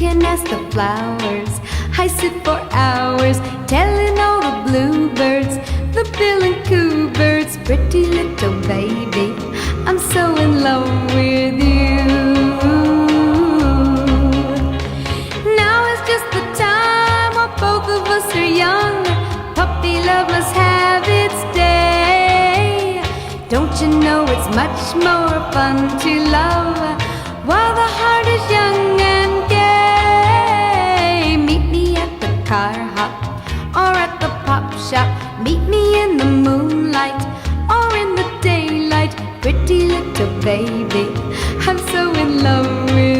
can ask the flowers. I sit for hours telling all the bluebirds, the bill and coo birds, pretty little baby, I'm so in love with you. Now is just the time while both of us are young. Puppy love must have its day. Don't you know it's much more fun to love while the heart is young and gay? Meet me at the car hop or at the pop shop. Meet me in the moonlight or in the daylight. Pretty little baby, I'm so in love with you.